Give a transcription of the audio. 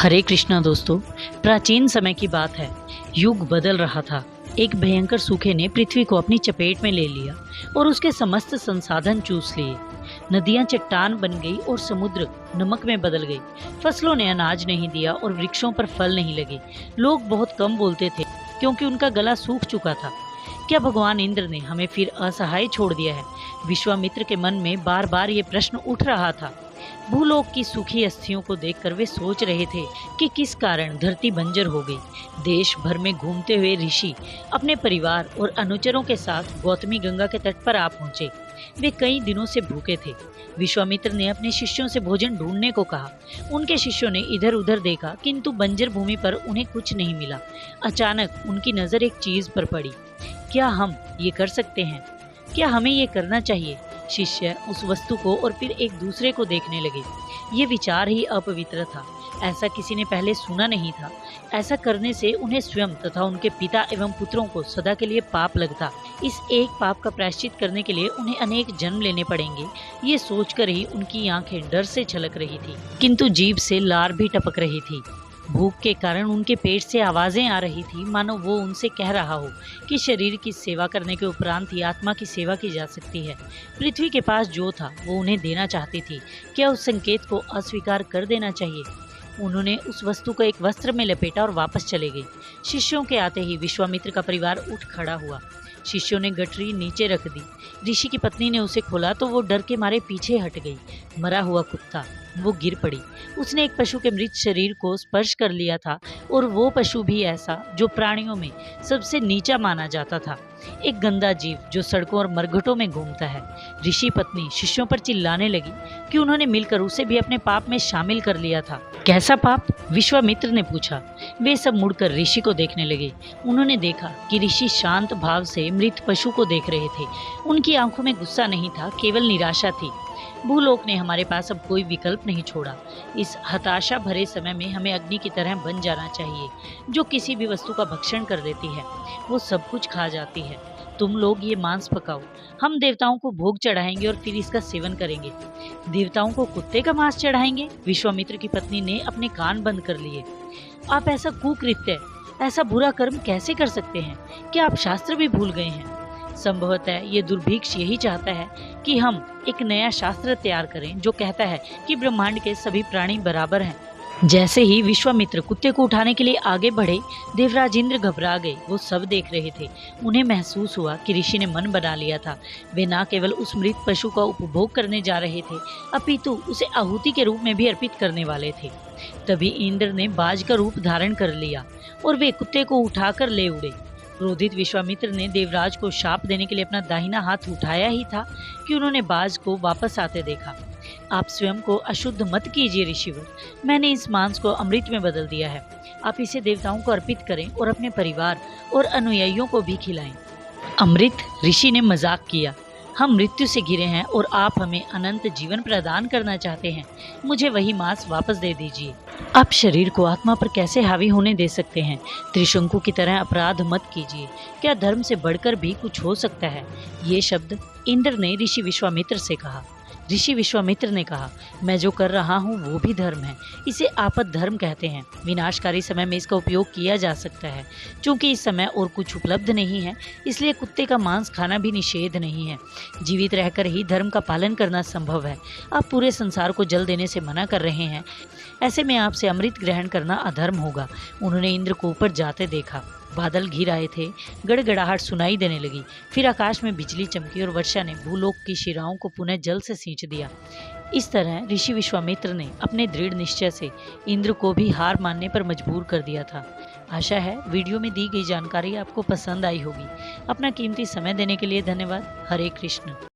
हरे कृष्णा दोस्तों, प्राचीन समय की बात है। युग बदल रहा था। एक भयंकर सूखे ने पृथ्वी को अपनी चपेट में ले लिया और उसके समस्त संसाधन चूस लिए। नदियां चट्टान बन गई और समुद्र नमक में बदल गई। फसलों ने अनाज नहीं दिया और वृक्षों पर फल नहीं लगे। लोग बहुत कम बोलते थे क्योंकि उनका गला सूख चुका था। क्या भगवान इंद्र ने हमें फिर असहाय छोड़ दिया है? विश्वामित्र के मन में बार बार ये प्रश्न उठ रहा था। भूलोक की सूखी अस्थियों को देखकर वे सोच रहे थे कि किस कारण धरती बंजर हो गई। देश भर में घूमते हुए ऋषि अपने परिवार और अनुचरों के साथ गौतमी गंगा के तट पर आ पहुंचे। वे कई दिनों से भूखे थे। विश्वामित्र ने अपने शिष्यों से भोजन ढूंढने को कहा। उनके शिष्यों ने इधर उधर देखा किंतु बंजर भूमि पर उन्हें कुछ नहीं मिला। अचानक उनकी नजर एक चीज पर पड़ी। क्या हम ये कर सकते हैं? क्या हमें ये करना चाहिए? शिष्य उस वस्तु को और फिर एक दूसरे को देखने लगे। ये विचार ही अपवित्र था। ऐसा किसी ने पहले सुना नहीं था। ऐसा करने से उन्हें स्वयं तथा उनके पिता एवं पुत्रों को सदा के लिए पाप लगता। इस एक पाप का प्रायश्चित करने के लिए उन्हें अनेक जन्म लेने पड़ेंगे। ये सोचकर ही उनकी आंखें डर से छलक रही थी, किंतु जीभ से लार भी टपक रही थी। भूख के कारण उनके पेट से आवाजें आ रही थी, मानो वो उनसे कह रहा हो कि शरीर की सेवा करने के उपरांत ही आत्मा की सेवा की जा सकती है। पृथ्वी के पास जो था वो उन्हें देना चाहती थी। क्या उस संकेत को अस्वीकार कर देना चाहिए? उन्होंने उस वस्तु को एक वस्त्र में लपेटा और वापस चले गए। शिष्यों के आते ही विश्वामित्र का परिवार उठ खड़ा हुआ। शिष्यों ने गठरी नीचे रख दी। ऋषि की पत्नी ने उसे खोला तो वो डर के मारे पीछे हट गई। मरा हुआ कुत्ता, वो गिर पड़ी। उसने एक पशु के मृत शरीर को स्पर्श कर लिया था और वो पशु भी ऐसा जो प्राणियों में सबसे नीचा माना जाता था। एक गंदा जीव जो सड़कों और मरघटों में घूमता है। ऋषि पत्नी शिष्यों पर चिल्लाने लगी कि उन्होंने मिलकर उसे भी अपने पाप में शामिल कर लिया था। कैसा पाप? विश्वामित्र ने पूछा। वे सब मुड़कर ऋषि को देखने लगे। उन्होंने देखा कि ऋषि शांत भाव से मृत पशु को देख रहे थे। उनकी आंखों में गुस्सा नहीं था, केवल निराशा थी। भूलोक ने हमारे पास अब कोई विकल्प नहीं छोड़ा। इस हताशा भरे समय में हमें अग्नि की तरह बन जाना चाहिए, जो किसी भी वस्तु का भक्षण कर लेती है, वो सब कुछ खा जाती है। तुम लोग ये मांस पकाओ, हम देवताओं को भोग चढ़ाएंगे और फिर इसका सेवन करेंगे। देवताओं को कुत्ते का मांस चढ़ाएंगे? विश्वामित्र की पत्नी ने अपने कान बंद कर लिए। आप ऐसा कुकृत्य, ऐसा बुरा कर्म कैसे कर सकते हैं? क्या आप शास्त्र भी भूल गए हैं? संभवतः ये दुर्भिक्ष यही चाहता है कि हम एक नया शास्त्र तैयार करें जो कहता है कि ब्रह्मांड के सभी प्राणी बराबर हैं। जैसे ही विश्वामित्र कुत्ते को उठाने के लिए आगे बढ़े, देवराज इंद्र घबरा गए। वो सब देख रहे थे। उन्हें महसूस हुआ कि ऋषि ने मन बना लिया था। वे न केवल उस मृत पशु का उपभोग करने जा रहे थे, अपितु उसे आहुति के रूप में भी अर्पित करने वाले थे। तभी इंद्र ने बाज का रूप धारण कर लिया और वे कुत्ते को उठाकर ले उड़े। क्रोधित विश्वामित्र ने देवराज को शाप देने के लिए अपना दाहिना हाथ उठाया ही था कि उन्होंने बाज को वापस आते देखा। आप स्वयं को अशुद्ध मत कीजिए ऋषिवर, मैंने इस मांस को अमृत में बदल दिया है। आप इसे देवताओं को अर्पित करें और अपने परिवार और अनुयायियों को भी खिलाएं। अमृत? ऋषि ने मजाक किया। हम मृत्यु से घिरे हैं और आप हमें अनंत जीवन प्रदान करना चाहते हैं। मुझे वही मांस वापस दे दीजिए। आप शरीर को आत्मा पर कैसे हावी होने दे सकते हैं? त्रिशंकु की तरह अपराध मत कीजिए। क्या धर्म से बढ़कर भी कुछ हो सकता है? ये शब्द इंद्र ने ऋषि विश्वामित्र से कहा। ऋषि विश्वामित्र ने कहा, मैं जो कर रहा हूँ वो भी धर्म है। इसे आपद धर्म कहते हैं। विनाशकारी समय में इसका उपयोग किया जा सकता है। क्योंकि इस समय और कुछ उपलब्ध नहीं है, इसलिए कुत्ते का मांस खाना भी निषेध नहीं है। जीवित रहकर ही धर्म का पालन करना संभव है। आप पूरे संसार को जल देने से मना कर रहे हैं। ऐसे में आपसे अमृत ग्रहण करना अधर्म होगा। उन्होंने इंद्र को ऊपर जाते देखा। बादल घिर आए थे। गड़गड़ाहट सुनाई देने लगी। फिर आकाश में बिजली चमकी और वर्षा ने भूलोक की शिराओं को पुनः जल से सींच दिया। इस तरह ऋषि विश्वामित्र ने अपने दृढ़ निश्चय से इंद्र को भी हार मानने पर मजबूर कर दिया था। आशा है वीडियो में दी गई जानकारी आपको पसंद आई होगी। अपना कीमती समय देने के लिए धन्यवाद। हरे कृष्ण।